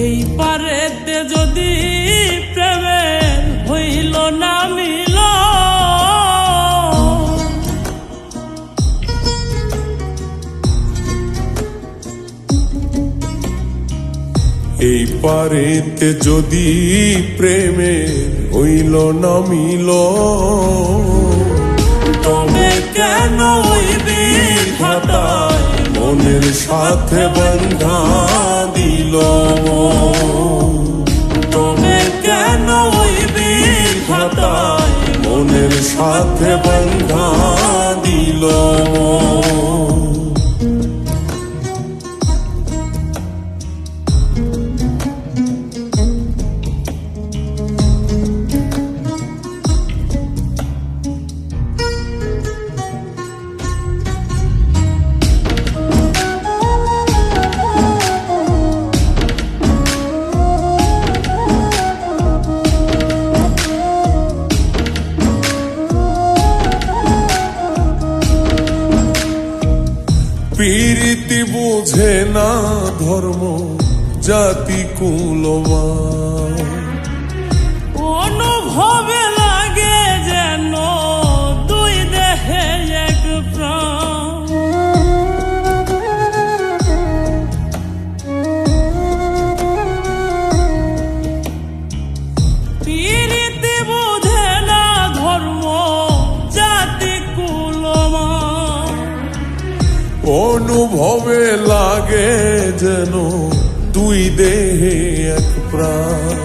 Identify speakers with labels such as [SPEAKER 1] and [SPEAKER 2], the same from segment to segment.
[SPEAKER 1] এই পারেতে যদি প্রেমের হইল না মিল,
[SPEAKER 2] এই পারেতে যদি প্রেমের হইল না মিল,
[SPEAKER 1] তবে কেন ওই বিধাতায়
[SPEAKER 2] মনের সাথে বন্ধা দিল।
[SPEAKER 1] তবে কেন ওই বিধাতায়
[SPEAKER 2] মনের সাথে বন্ধা দিল। প্রীতি বুঝে না ধর্ম জাতি কুলমান,
[SPEAKER 1] অনুভবে লাগে যেন দুই দেহে এক প্রাণ। প্রীতি বুঝে না ধর্ম জাতি কুলমান,
[SPEAKER 2] অনুভবে লাগে যেন দুই দেহে এক প্রাণ।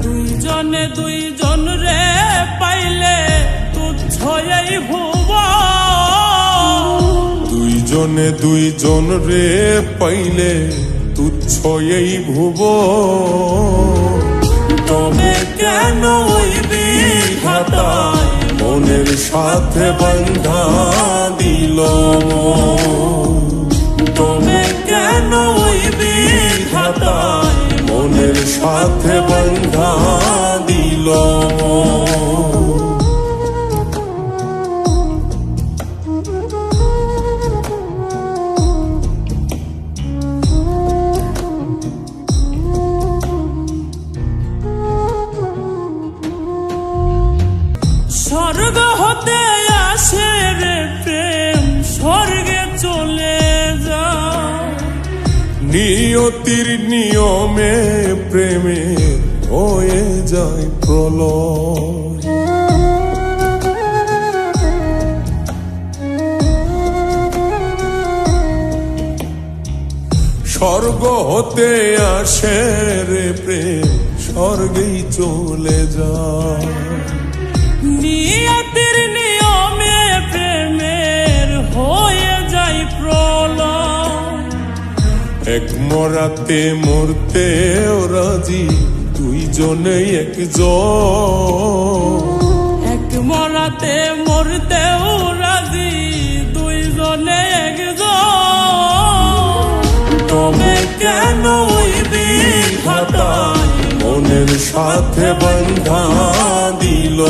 [SPEAKER 1] দুইজনে দুইজন রে পাইলে তুচ্ছ এই ভুব,
[SPEAKER 2] দুইজনে দুইজন রে পাইলে তুচ্ছ এই ভুব।
[SPEAKER 1] তবে কেন ওই বিধাতায়
[SPEAKER 2] মনের সাথে বন্ধা দিল।
[SPEAKER 1] তবে কেন ওই বিধাতায়
[SPEAKER 2] মনের সাথে বন্ধা দিল।
[SPEAKER 1] স্বর্গ হতে আসে রে প্রেম, স্বর্গে চলে যায়।
[SPEAKER 2] নিয়তির নিয়মে প্রেমে হয়ে যায় প্রলয়। স্বর্গ হতে আসে রে প্রেম, স্বর্গেই চলে যায়।
[SPEAKER 1] নিয়তির নিয়মে প্রেমের হয়ে যায় প্রলয়।
[SPEAKER 2] এক মরাতে মরতে রাজি দুইজনে একজন,
[SPEAKER 1] এক মরাতে মরতেও রাজি দুইজনে একজন। তবে কেন ওই বিধাতায়
[SPEAKER 2] মনের সাথে বন্ধা দিল।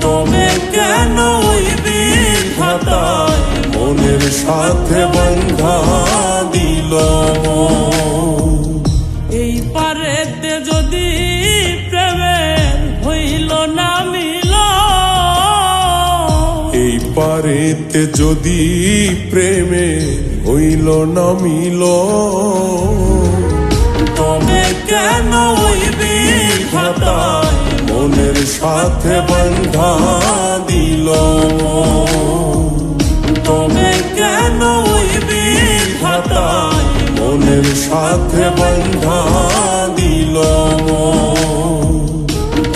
[SPEAKER 1] তবে কেন ওই বিধাতায়
[SPEAKER 2] মনের সাথে বন্ধা দিল।
[SPEAKER 1] এই পারেতে যদি প্রেমের হইল না মিল,
[SPEAKER 2] এই পারেতে যদি প্রেমে হইল না মিল,
[SPEAKER 1] তবে কেন ওই বিধাতায়
[SPEAKER 2] মনের সাথে বন্ধা দিল।
[SPEAKER 1] তবে কেন ওই বিধাতায়
[SPEAKER 2] মনের সাথে বন্ধা দিল।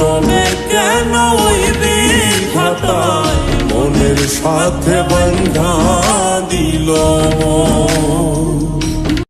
[SPEAKER 1] তবে কেন ওই বিধাতায়
[SPEAKER 2] মনের সাথে বন্ধা দিল।